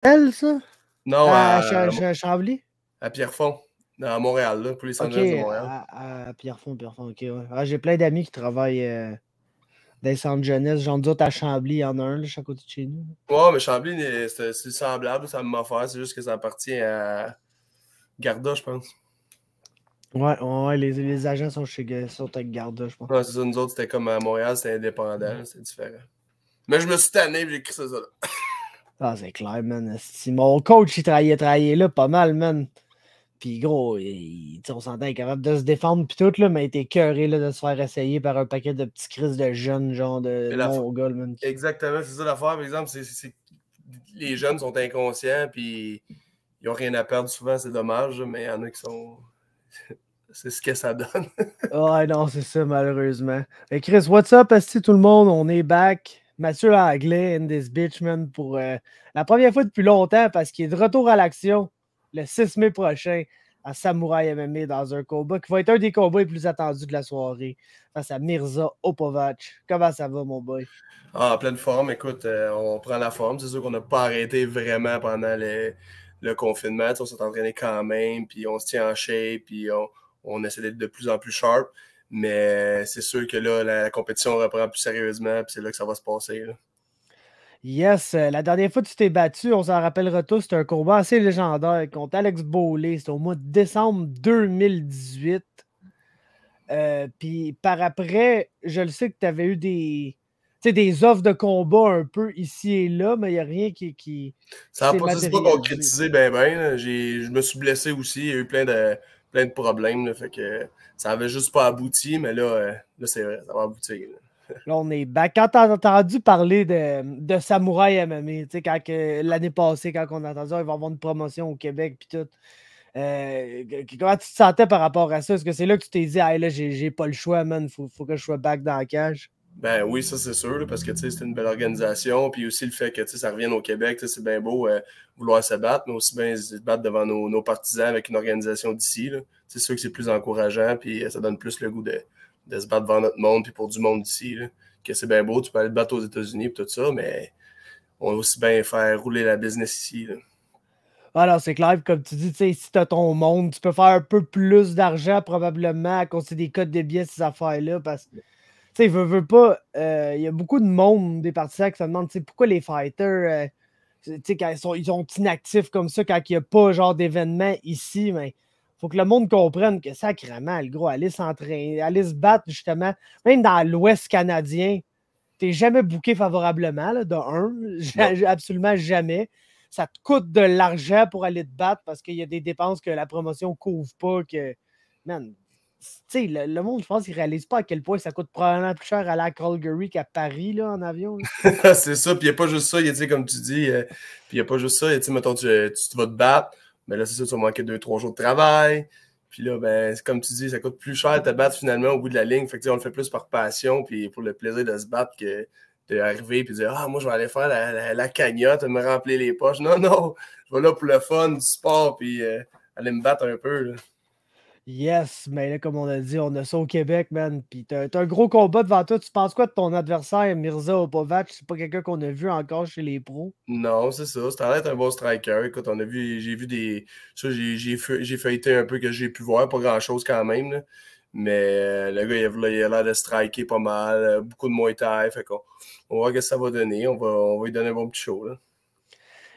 Elle, ça? Non, Chambly? à Pierrefonds, à Montréal, là, pour les Ok, Sanders de Montréal. à Pierrefonds, ok, ouais. Ah, j'ai plein d'amis qui travaillent dans les centres jeunesse. J'en doute à Chambly, il y en a un, là, juste à côté de chez nous. Ouais, mais Chambly, c'est semblable, ça me affaire, c'est juste que ça appartient à Garda, je pense. Ouais, les agents sont avec Garda, je pense. Ouais, c'est ça, nous autres, c'était comme à Montréal, c'était indépendant, c'était différent. Mais je me suis tanné, j'ai écrit ça là. Ah, c'est clair, man. Si mon coach, il travaillait là pas mal, man. Puis gros, on s'entend, il est capable de se défendre pis tout, là, mais il était écœuré là, de se faire essayer par un paquet de petits crises de jeunes, genre de mongols, man. Exactement, c'est ça l'affaire, par exemple, c'est les jeunes sont inconscients, puis ils n'ont rien à perdre souvent, c'est dommage, mais il y en a qui sont... c'est ce que ça donne. Ouais, non, c'est ça, malheureusement. Hey Chris, what's up, esti tout le monde? On est back. Mathieu Anglais in this bitch, man, pour la première fois depuis longtemps, parce qu'il est de retour à l'action le 6 mai prochain à Samouraï MMA dans un combat qui va être un des combats les plus attendus de la soirée face à Mirza Opovac. Comment ça va, mon boy? Ah, en pleine forme, écoute, on prend la forme. C'est sûr qu'on n'a pas arrêté vraiment pendant le confinement. On s'est entraîné quand même, puis on se tient en shape, puis on essaie d'être de plus en plus sharp. Mais c'est sûr que là, la compétition reprend plus sérieusement, puis c'est là que ça va se passer. Là. Yes, la dernière fois que tu t'es battu, on s'en rappellera tous, c'était un combat assez légendaire contre Alex Bowley. C'était au mois de décembre 2018. Puis par après, je le sais que tu avais eu des offres de combat un peu ici et là, mais il n'y a rien qui Ça s'est n'a pas, c'est pas matérialisé. concrétisé ben. Je me suis blessé aussi, il y a eu plein de problèmes. Là, fait que ça avait juste pas abouti, mais là c'est vrai, ça va aboutir. Là. Là, on est back. Quand t'as entendu parler de Samouraï MMA, tu sais, l'année passée, quand on a entendu qu'il va y avoir une promotion au Québec, puis tout, comment tu te sentais par rapport à ça? Est-ce que c'est là que tu t'es dit, ah là, j'ai pas le choix, man, faut que je sois back dans la cage? Ben oui, ça c'est sûr, là, parce que c'est une belle organisation. Puis aussi le fait que ça revienne au Québec, c'est bien beau vouloir se battre, mais aussi bien se battre devant nos partisans avec une organisation d'ici. C'est sûr que c'est plus encourageant, puis ça donne plus le goût de se battre devant notre monde, puis pour du monde d'ici. Que c'est bien beau, tu peux aller te battre aux États-Unis et tout ça, mais on va aussi bien faire rouler la business ici. Là. Alors, c'est clair, comme tu dis, si tu as ton monde, tu peux faire un peu plus d'argent probablement à cause des codes de billets, ces affaires-là, parce que, tu sais, veut pas, il y a beaucoup de monde, des partisans qui se demandent, pourquoi les fighters, quand ils sont inactifs comme ça, quand il n'y a pas, genre, d'événements ici, mais faut que le monde comprenne que, sacrément, le gros, aller s'entraîner, aller se battre, justement, même dans l'Ouest canadien, t'es jamais booké favorablement, là, de un, absolument jamais. Ça te coûte de l'argent pour aller te battre parce qu'il y a des dépenses que la promotion couvre pas. Que, man, le monde, je pense, il réalise pas à quel point ça coûte probablement plus cher aller à Calgary qu'à Paris, là, en avion. C'est ça, puis il n'y a pas juste ça, comme tu dis, puis il n'y a pas juste ça, mettons, tu vas te battre, mais là, c'est ça, tu vas manquer 2-3 jours de travail, puis là, ben, comme tu dis, ça coûte plus cher de te battre finalement au bout de la ligne, fait que on le fait plus par passion, puis pour le plaisir de se battre que d'arriver et de dire, ah, moi, je vais aller faire la cagnotte, me remplir les poches. Non, non, je vais là pour le fun, du sport, puis aller me battre un peu, là. Yes, mais là, comme on a dit, on a ça au Québec, man. Puis t'as un gros combat devant toi. Tu penses quoi de ton adversaire, Mirza Opovac? C'est pas quelqu'un qu'on a vu encore chez les pros. Non, c'est ça. C'est un bon striker. Écoute, j'ai vu des. Ça, j'ai feuilleté un peu que j'ai pu voir, pas grand-chose quand même. Là. Mais le gars, il a l'air de striker pas mal, beaucoup de Muay Thai. Fait qu'on on va voir ce que ça va donner. On va lui donner un bon petit show. Là.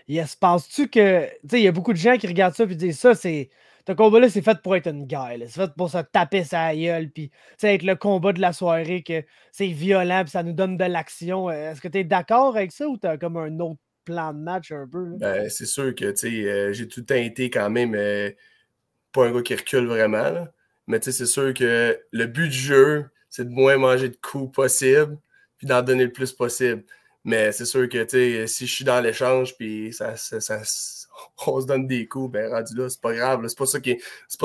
Yes, penses-tu que. Tu sais, il y a beaucoup de gens qui regardent ça et disent ça, c'est. Ce combat-là, c'est fait pour être une gueule. C'est fait pour se taper sa gueule. Puis, tu sais, être le combat de la soirée, que c'est violent, puis ça nous donne de l'action. Est-ce que tu es d'accord avec ça ou tu as comme un autre plan de match un peu? Là? Ben, c'est sûr que j'ai tout le temps été quand même pas un gars qui recule vraiment. Là. Mais c'est sûr que le but du jeu, c'est de moins manger de coups possible, puis d'en donner le plus possible. Mais c'est sûr que si je suis dans l'échange, puis on se donne des coups, ben rendu là, c'est pas grave. C'est pas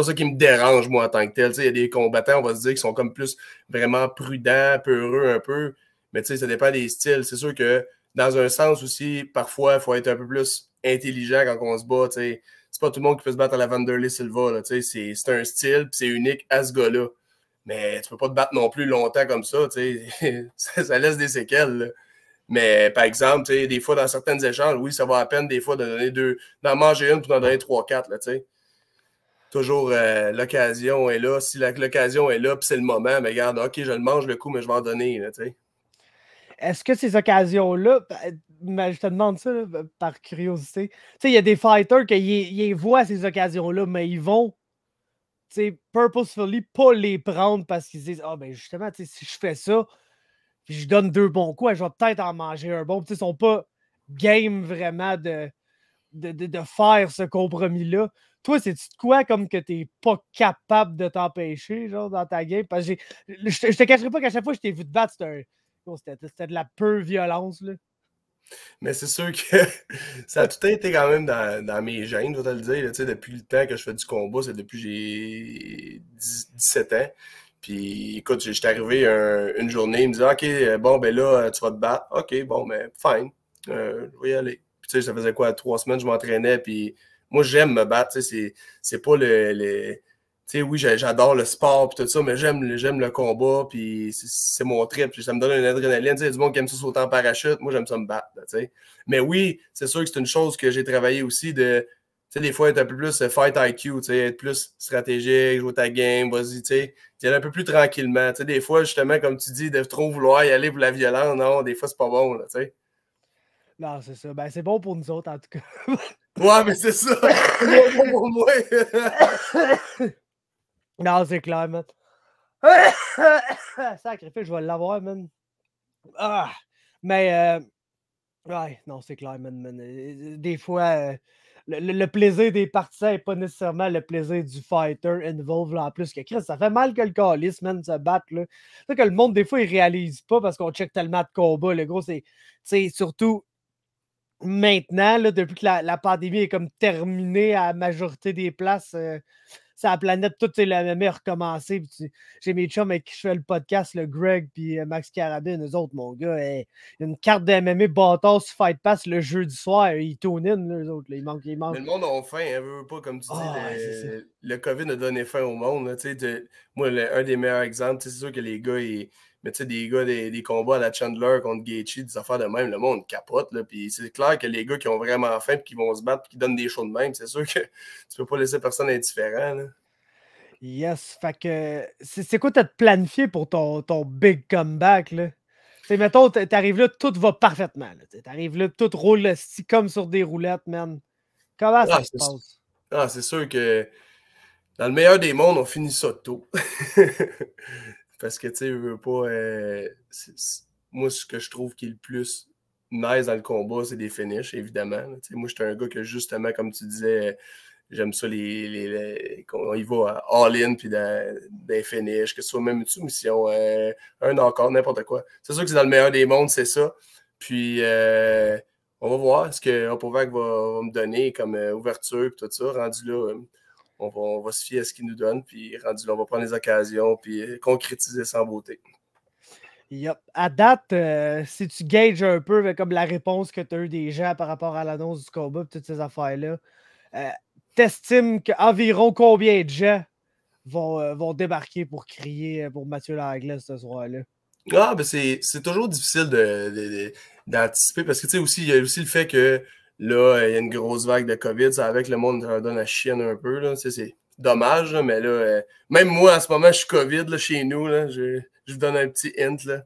ça qui me dérange, moi, en tant que tel. Il y a des combattants, on va se dire, qui sont comme plus vraiment prudents, peureux un peu. Mais ça dépend des styles. C'est sûr que dans un sens aussi, parfois, il faut être un peu plus intelligent quand on se bat. C'est pas tout le monde qui peut se battre à la Vanderlei Silva. C'est un style, c'est unique à ce gars-là. Mais tu peux pas te battre non plus longtemps comme ça. Ça laisse des séquelles. Là. Mais par exemple, tu sais, des fois, dans certaines échanges, oui, ça va à peine des fois de donner d'en manger une pour d'en donner 3-4, là, tu sais. Toujours l'occasion est là. Si l'occasion est là, puis c'est le moment, mais regarde, OK, je le mange le coup, mais je vais en donner, là, tu sais. Est-ce que ces occasions-là, mais je te demande ça là, par curiosité, tu sais, il y a des fighters qui voient ces occasions-là, mais ils vont, tu sais, purposefully pas les prendre parce qu'ils disent, ah, ben justement, tu sais, si je fais ça, puis je donne 2 bons coups, je vais peut-être en manger un bon. Tu sais, ils sont pas game vraiment de faire ce compromis-là. Toi, c'est-tu de quoi comme que t'es pas capable de t'empêcher, genre, dans ta game? Parce que je te cacherai pas qu'à chaque fois que je t'ai vu te battre, c'était de la pure violence, là. Mais c'est sûr que ça a tout été quand même dans mes gènes, je vais te le dire. Là, tu sais, depuis le temps que je fais du combat, c'est depuis que j'ai 17 ans. Puis écoute, j'étais arrivé une journée, il me disait OK, bon, ben là, tu vas te battre. OK, bon, ben, fine. Je vais y aller. Puis tu sais, ça faisait quoi, 3 semaines, je m'entraînais. Puis moi, j'aime me battre. Tu sais, c'est pas tu sais, oui, j'adore le sport puis tout ça, mais j'aime le combat, puis c'est mon trip. Ça me donne une adrénaline. Tu sais, il y a du monde qui aime ça sauter en parachute. Moi, j'aime ça me battre. Là, tu sais. Mais oui, c'est sûr que c'est une chose que j'ai travaillé aussi de, tu sais, des fois, être un peu plus fight IQ, tu sais, être plus stratégique, jouer ta game, vas-y, tu sais, y aller un peu plus tranquillement. Tu sais, des fois, justement, comme tu dis, de trop vouloir y aller pour la violence, non, des fois, c'est pas bon, là, tu sais. Non, c'est ça. Ben, c'est bon pour nous autres, en tout cas. Ouais, mais c'est ça. C'est moins bon pour moi. Non, c'est clair, man. Sacrifice, je vais l'avoir, man. Ah! Mais, ouais, non, c'est clair, man. Des fois, le plaisir des partisans n'est pas nécessairement le plaisir du fighter involved, là, en plus que Chris, ça fait mal que le calice, man, se battre, là. C'est que le monde, des fois, il réalise pas parce qu'on check tellement de combats, le gros, c'est, tu sais, surtout maintenant, là, depuis que la pandémie est comme terminée à la majorité des places, sur la planète, tout est la même a recommencé. J'ai mes chums avec qui je fais le podcast, le Greg puis Max Carabin, eux autres, mon gars. Une carte de MMA bâtard sur Fight Pass le jeudi soir, ils tournent in, eux autres. Là, il manque. Mais le monde a faim, hein, veut pas, comme tu dis, Ah, ouais, c'est ça. le COVID a donné faim au monde. Là, moi, un des meilleurs exemples, c'est sûr que les gars, mais tu sais, des gars, des combats à la Chandler contre Gaethje, des affaires de même, le monde capote. Là, puis c'est clair que les gars qui ont vraiment faim et qui vont se battre et qui donnent des shows de même, c'est sûr que tu peux pas laisser personne indifférent. Là. Yes. Fait que c'est quoi t'as planifié pour ton big comeback, là? Tu sais, mettons, t'arrives là, tout va parfaitement. T'arrives là, tout roule le comme sur des roulettes, man. Comment ça Ah, se passe? c'est sûr que dans le meilleur des mondes, on finit ça tôt. Parce que, tu sais, je veux pas. Moi, ce que je trouve qui est le plus nice dans le combat, c'est des finishes, évidemment. Moi, je suis un gars que, justement, comme tu disais, j'aime ça, on y va all-in, puis des finishes, que ce soit même une soumission, un encore, n'importe quoi. C'est sûr que c'est dans le meilleur des mondes, c'est ça. Puis, on va voir ce que Opovac va me donner comme ouverture, puis tout ça. Rendu là, on va se fier à ce qu'il nous donne, puis rendu là, on va prendre les occasions, puis concrétiser sans beauté. Yep. À date, si tu gages un peu comme la réponse que tu as eu des gens par rapport à l'annonce du combat et toutes ces affaires-là, t'estimes qu'environ combien de gens vont débarquer pour crier pour Mathieu Langlais ce soir-là? Ah, ben c'est toujours difficile d'anticiper parce que, tu sais, aussi, il y a aussi le fait que là, il y a une grosse vague de COVID, ça avec le monde leur donne la chienne un peu, là. Tu sais, c'est dommage, là, mais là, même moi, en ce moment, je suis COVID, là, chez nous, là. Je vous donne un petit hint, là.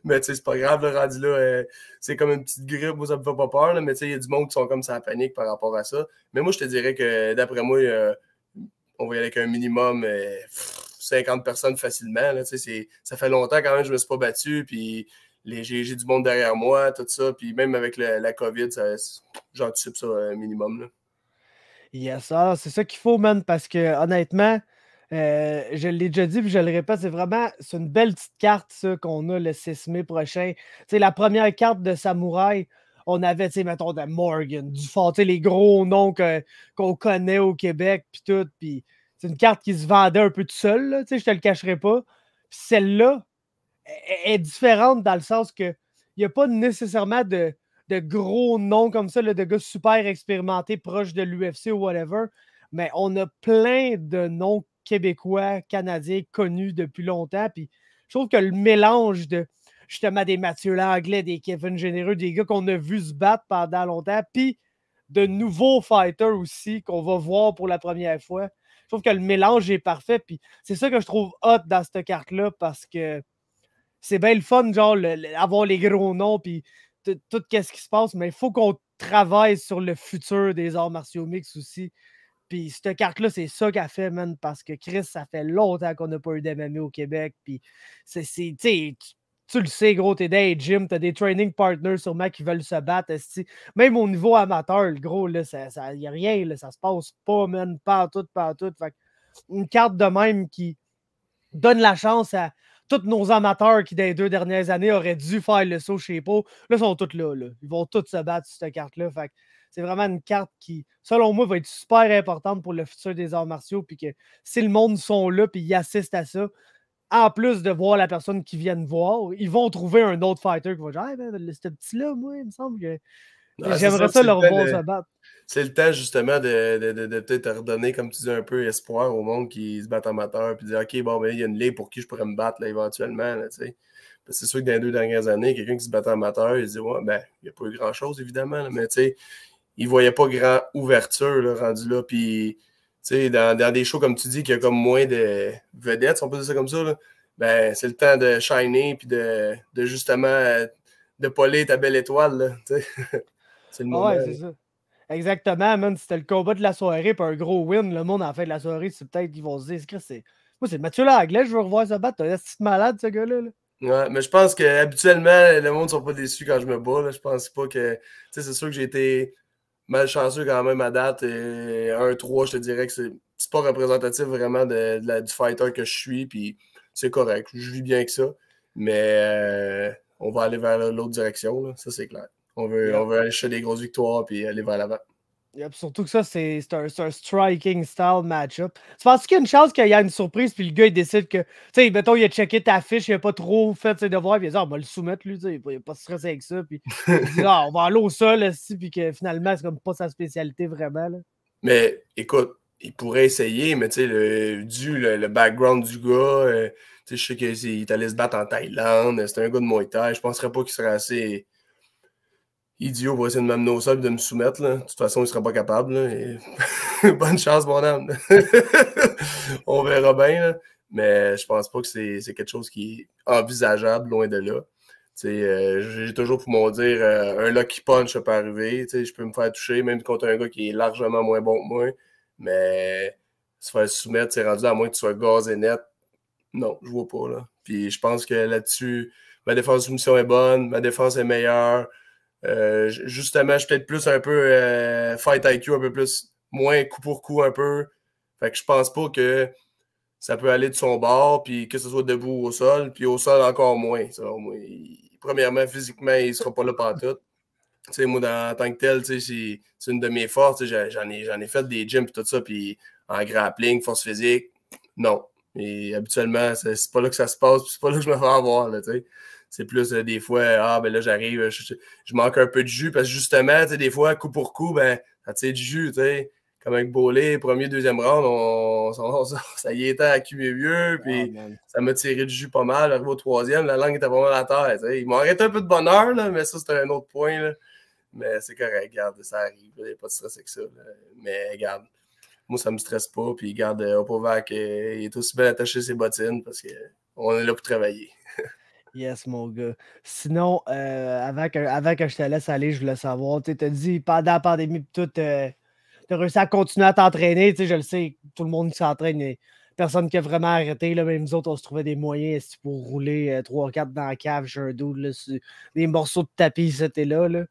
Mais tu sais, c'est pas grave, le rendu là, c'est comme une petite grippe, moi, ça me fait pas peur, là, mais tu sais, il y a du monde qui sont comme ça en panique par rapport à ça. Mais moi, je te dirais que, d'après moi, on va y aller avec un minimum 50 personnes facilement. Là, ça fait longtemps quand même que je ne me suis pas battu. Puis j'ai du monde derrière moi, tout ça. Puis même avec la COVID, j'anticipe ça un minimum. Là. Yes, c'est ça qu'il faut, man, parce que honnêtement, je l'ai déjà dit, puis je le répète, c'est une belle petite carte, ça, qu'on a le 6 mai prochain. Tu sais, la première carte de Samouraï, on avait, tu sais, mettons, de Morgan, Dufort, tu sais, les gros noms qu'on connaît au Québec, puis tout. Puis c'est une carte qui se vendait un peu tout seul, là, tu sais, je te le cacherai pas. Puis celle-là est différente dans le sens que il n'y a pas nécessairement de gros noms comme ça, là, de gars super expérimentés, proches de l'UFC ou whatever, mais on a plein de noms québécois, canadiens, connus depuis longtemps. Puis je trouve que le mélange de. justement des Mathieu Langlais, des Kevin Généreux, des gars qu'on a vu se battre pendant longtemps, puis de nouveaux fighters aussi qu'on va voir pour la première fois. Je trouve que le mélange est parfait, puis c'est ça que je trouve hot dans cette carte-là, parce que c'est bien le fun, genre, avoir les gros noms, puis tout ce qui se passe, mais il faut qu'on travaille sur le futur des arts martiaux mix aussi. Puis cette carte-là, c'est ça qu'elle fait, man, parce que Chris, ça fait longtemps qu'on n'a pas eu d'MMA au Québec. Puis tu le sais, gros, t'es dans les gyms, t'as des training partners sûrement qui veulent se battre. Esti. Même au niveau amateur, le gros, là, il n'y a rien, là, ça se passe pas, man, pas tout, pas tout. Fait une carte de même qui donne la chance à tous nos amateurs qui, dans les 2 dernières années, auraient dû faire le saut chez Po. Là, ils sont tous là, là. Ils vont tous se battre sur cette carte-là. Fait que c'est vraiment une carte qui, selon moi, va être super importante pour le futur des arts martiaux. Puis que si le monde sont là puis ils assistent à ça, en plus de voir la personne qui vient voir, ils vont trouver un autre fighter qui va dire hey, ben, ce petit-là, moi, il me semble que j'aimerais ça leur voir se battre. C'est le temps, justement, de peut-être redonner, comme tu dis, un peu espoir au monde qui se bat amateur, puis dire, OK, bon, ben, il y a une ligue pour qui je pourrais me battre, là, éventuellement, là, tu sais. C'est sûr que dans les 2 dernières années, quelqu'un qui se battait amateur, il se dit, ouais, ben, il n'y a pas eu grand-chose, évidemment, là, mais, tu sais, il ne voyait pas grand ouverture, là, rendu là, puis, tu sais, dans des shows, comme tu dis, qu'il y a comme moins de vedettes, si on peut dire ça comme ça, là, ben, c'est le temps de shiner, puis de justement, de polir ta belle étoile, là, tu sais. C'est le moment. Ouais, c'est ça. Exactement, man. C'était le combat de la soirée, puis un gros win. Le monde, en fin de la soirée, c'est peut-être qu'ils vont se dire, moi, c'est Mathieu Langlais, je veux revoir se battre. T'es un petit malade, ce gars-là. Là. Ouais, mais je pense qu'habituellement, le monde ne sont pas déçus quand je me bats. Là. Je pense pas que. Tu sais, c'est sûr que j'ai été malchanceux quand même à date. Et 1-3, je te dirais que c'est pas représentatif vraiment du fighter que je suis. Puis c'est correct. Je vis bien que ça. Mais on va aller vers l'autre direction. Là. Ça, c'est clair. On veut aller chercher des grosses victoires puis aller vers l'avant. Yep, surtout que ça, c'est un striking style match-up. Tu penses qu'il y a une chance qu'il y ait une surprise, puis le gars, il décide que, tu sais, mettons, il a checké ta fiche, il a pas trop fait ses devoirs, puis il a dit, ah, on va le soumettre, lui, tu sais, il n'a pas stressé avec ça, puis il dit, ah, on va aller au sol, aussi, puis que finalement, c'est comme pas sa spécialité vraiment, là. Mais écoute, il pourrait essayer, mais tu sais, le background du gars, tu sais, je sais qu'il est allé se battre en Thaïlande, c'est un gars de Muay Thai, je penserais pas qu'il serait assez idiot pour essayer de m'amener au sol et de me soumettre. Là. De toute façon, il ne sera pas capable. Là, et... Bonne chance, mon âme. On verra bien. Là. Mais je pense pas que c'est quelque chose qui est envisageable, loin de là. J'ai toujours pour m'en dire un lucky punch peut arriver. Je peux me faire toucher, même contre un gars qui est largement moins bon que moi. Mais se faire soumettre, c'est rendu à moins que tu sois gazé net. Non, je vois pas. Là. Puis je pense que là-dessus, ma défense de soumission est bonne, ma défense est meilleure. Justement, je suis peut-être plus un peu fight IQ, un peu plus, moins coup pour coup un peu. Fait que je pense pas que ça peut aller de son bord, puis que ce soit debout ou au sol, puis au sol encore moins. Ça, premièrement, physiquement, il sera pas là pantoute. Tu sais, moi, en tant que tel, c'est une de mes forces. J'en ai fait des gyms et tout ça, puis en grappling, force physique, non. Et habituellement, c'est pas là que ça se passe, puis c'est pas là que je me fais avoir, là, tu sais. C'est plus des fois, ben là, j'arrive, je manque un peu de jus, parce que justement, des fois, coup pour coup, ben, ça tire du jus, tu sais. Comme avec Bolé, premier, deuxième round, ça y était à cumer mieux, puis ça m'a tiré du jus pas mal. Arrivé au troisième, la langue était pas mal à terre, tu sais. Ils m'ont arrêté un peu de bonheur, là, mais ça, c'était un autre point, là. Mais c'est correct, regarde, ça arrive, il n'y a pas de stress avec ça, là. Mais regarde, moi, ça me stresse pas, puis regarde, Opovac, il est aussi bien attaché ses bottines, parce qu'on est là pour travailler. Yes, mon gars. Sinon, avant que je te laisse aller, je voulais savoir, tu as dit pendant la pandémie, tout, tu as réussi à continuer à t'entraîner. Je le sais, tout le monde qui s'entraîne, mais personne qui a vraiment arrêté. Là, même nous autres, on se trouvait des moyens pour rouler 3-4 dans la cave, j'ai un doute, là, sur des morceaux de tapis, c'était là. Là.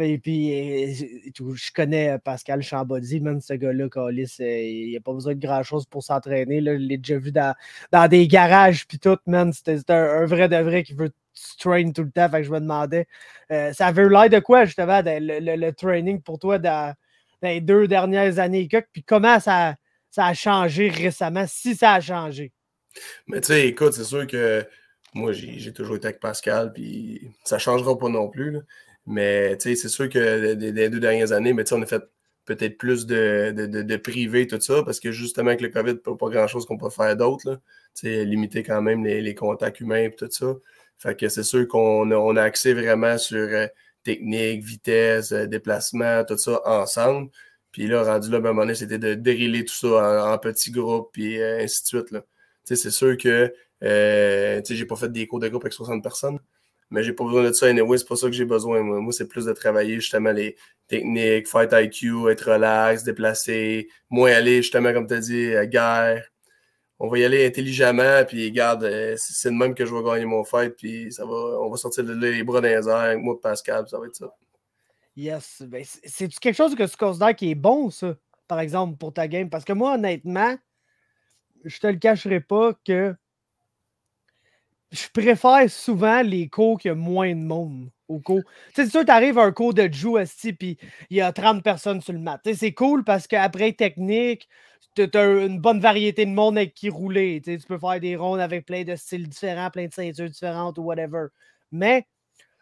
Et puis, je connais Pascal Chambody, même ce gars-là, Calis, il n'y a pas besoin de grand-chose pour s'entraîner. Je l'ai déjà vu dans des garages, puis tout, man. C'était un vrai de vrai qui veut se train tout le temps. Fait que je me demandais, ça avait l'air de quoi, justement, le training pour toi dans les 2 dernières années? Puis comment ça a changé récemment, si ça a changé? Mais tu sais, écoute, c'est sûr que moi, j'ai toujours été avec Pascal, puis ça ne changera pas non plus, là. Mais tu sais, c'est sûr que des 2 dernières années, mais on a fait peut-être plus de privé, tout ça, parce que justement, avec le COVID, pas grand-chose qu'on peut faire d'autre. Limiter quand même les contacts humains et tout ça. Fait que c'est sûr qu'on a axé vraiment sur technique, vitesse, déplacement, tout ça ensemble. Puis là, rendu là, ben, à un moment donné, c'était de driller tout ça en petits groupes, puis ainsi de suite. C'est sûr que j'ai pas fait des cours de groupe avec 60 personnes, mais j'ai pas besoin de ça anyway, c'est pas ça que j'ai besoin. Moi c'est plus de travailler justement les techniques, fight IQ, être relax, déplacer, moins aller justement, comme tu as dit, à guerre. On va y aller intelligemment, puis regarde, c'est de même que je vais gagner mon fight, puis on va sortir de là les bras dans les airs avec moi, Pascal, puis ça va être ça. Yes. Ben, c'est quelque chose que tu considères qui est bon, ça, par exemple, pour ta game? Parce que moi, honnêtement, je te le cacherai pas que je préfère souvent les cours qui ont moins de monde au cours. C'est sûr, tu arrives à un cours de Jiu, puis il y a 30 personnes sur le mat. C'est cool parce qu'après technique, tu as une bonne variété de monde avec qui rouler. Tu peux faire des rondes avec plein de styles différents, plein de ceintures différentes ou whatever. Mais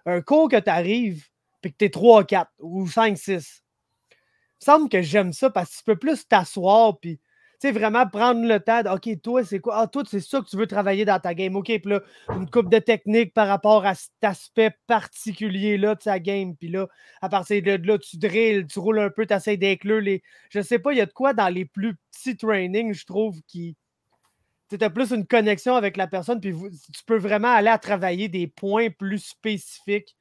un cours que tu arrives puis que tu es 3, 4 ou 5, 6, il me semble que j'aime ça parce que tu peux plus t'asseoir puis vraiment prendre le temps de OK, toi, c'est quoi? Ah, toi, c'est ça que tu veux travailler dans ta game. OK, puis là, une coupe de technique par rapport à cet aspect particulier-là de ta game. Puis là, à partir de là, tu drills, tu roules un peu, tu essaies d'inclure les. Je sais pas, il y a de quoi dans les plus petits trainings, je trouve, qui. Tu as plus une connexion avec la personne, puis tu peux vraiment aller à travailler des points plus spécifiques,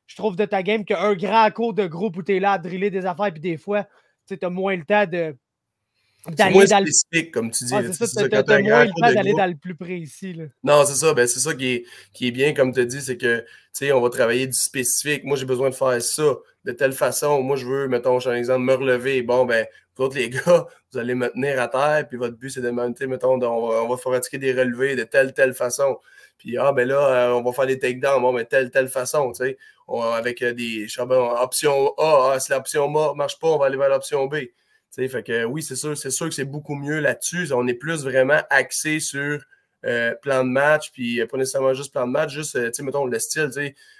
je trouve, de ta game qu'un grand cours de groupe où tu es là à driller des affaires, puis des fois, tu as moins le temps de. C'est moins spécifique, comme tu dis. Ah, c'est ça, t'as moins le temps d'aller dans le plus précis. Là. Non, c'est ça. Ben, c'est ça qui est bien, comme tu dis, c'est que, on va travailler du spécifique. Moi, j'ai besoin de faire ça de telle façon. Moi, je veux, mettons, je suis un exemple, me relever. Bon, ben, vous autres, les gars, vous allez me tenir à terre, puis votre but, c'est de monter, mettons, on va pratiquer des relevés de telle façon. Puis, ben là, on va faire des takedowns, bon, mais telle façon, tu sais. Avec des option A, si l'option A ne marche pas, on va aller vers l'option B. T'sais, fait que oui, c'est sûr que c'est beaucoup mieux là-dessus. On est plus vraiment axé sur plan de match, puis pas nécessairement juste plan de match, juste, mettons, le style,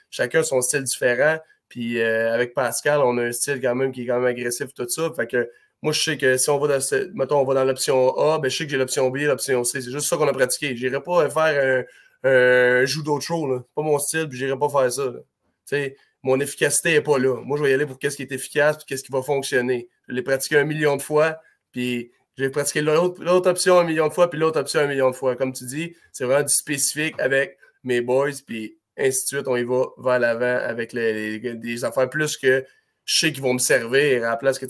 chacun son style différent. Puis avec Pascal, on a un style quand même qui est quand même agressif, tout ça. Fait que moi, je sais que si on va dans l'option A, ben, je sais que j'ai l'option B, l'option C. C'est juste ça qu'on a pratiqué. Je n'irai pas faire un judo throw, là. C'est pas mon style, puis je n'irai pas faire ça. Mon efficacité n'est pas là. Moi, je vais y aller pour qu'est-ce qui est efficace et qu'est-ce qui va fonctionner. Je l'ai pratiqué 1 million de fois, puis j'ai pratiqué l'autre option 1 million de fois, puis l'autre option 1 million de fois. Comme tu dis, c'est vraiment du spécifique avec mes boys, puis ainsi de suite, on y va vers l'avant avec des affaires plus que je sais qu'ils vont me servir à la place que,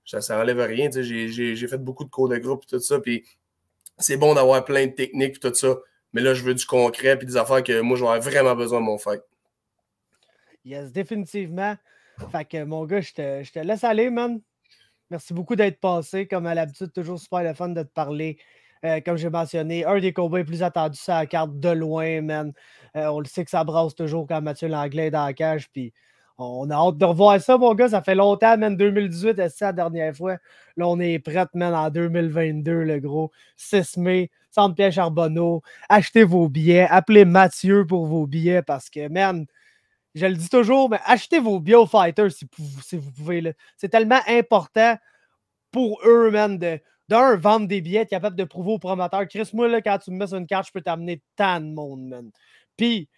ça n'enlève rien. J'ai fait beaucoup de cours de groupe et tout ça, puis c'est bon d'avoir plein de techniques et tout ça, mais là, je veux du concret puis des affaires que moi, j'aurais vraiment besoin de mon fight. Yes, définitivement. Fait que, mon gars, je te laisse aller, man. Merci beaucoup d'être passé. Comme à l'habitude, toujours super le fun de te parler. Comme j'ai mentionné, un des combats les plus attendus sur la carte de loin, man. On le sait que ça brasse toujours quand Mathieu Langlais est dans la cage. Puis on a hâte de revoir ça, mon gars. Ça fait longtemps, man. 2018, c'est la dernière fois. Là, on est prêt, man, en 2022, le gros. 6 mai, Centre-Pierre Charbonneau. Achetez vos billets. Appelez Mathieu pour vos billets parce que, man, je le dis toujours, mais achetez vos biofighters si vous pouvez. C'est tellement important pour eux, man, d'un, vendre des billets, être capable de prouver aux promoteurs. Chris, moi, là, quand tu me mets sur une carte, je peux t'amener tant de monde, man. Puis,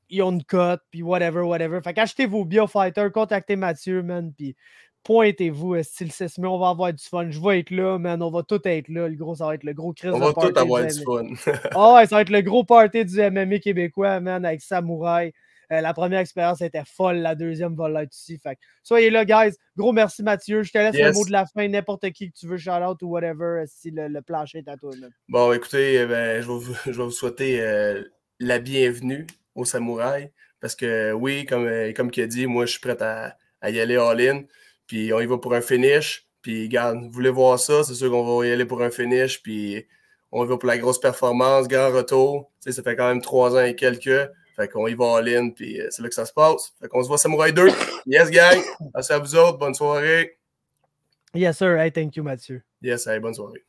ils ont une cote, puis whatever. Fait qu'achetez vos biofighters, contactez Mathieu, man, puis pointez-vous, style 6 mai, on va avoir du fun. Je vais être là, man, on va tous être là. Le gros, ça va être le gros Chris on de va party. tous avoir du fun. Oh, ouais, ça va être le gros party du MMA québécois, man, avec Samouraï. La première expérience était folle, la deuxième va l'être aussi. Fait que soyez là, guys. Gros merci, Mathieu. Je te laisse le mot de la fin, n'importe qui que tu veux, shout-out ou whatever, si le plancher est à toi. Même. Bon, écoutez, je vais vous souhaiter la bienvenue au Samouraï. Parce que oui, comme il a dit, moi, je suis prêt à y aller all-in. Puis on y va pour un finish. Puis, regarde, vous voulez voir ça, c'est sûr qu'on va y aller pour un finish. Puis on y va pour la grosse performance, grand retour. Tu sais, ça fait quand même 3 ans et quelques. Fait qu'on y va all-in, puis c'est là que ça se passe. Fait qu'on se voit Samouraï 2. Yes, gang. Merci à vous autres. Bonne soirée. Yes, sir. Hey, thank you, Mathieu. Yes, hey, bonne soirée.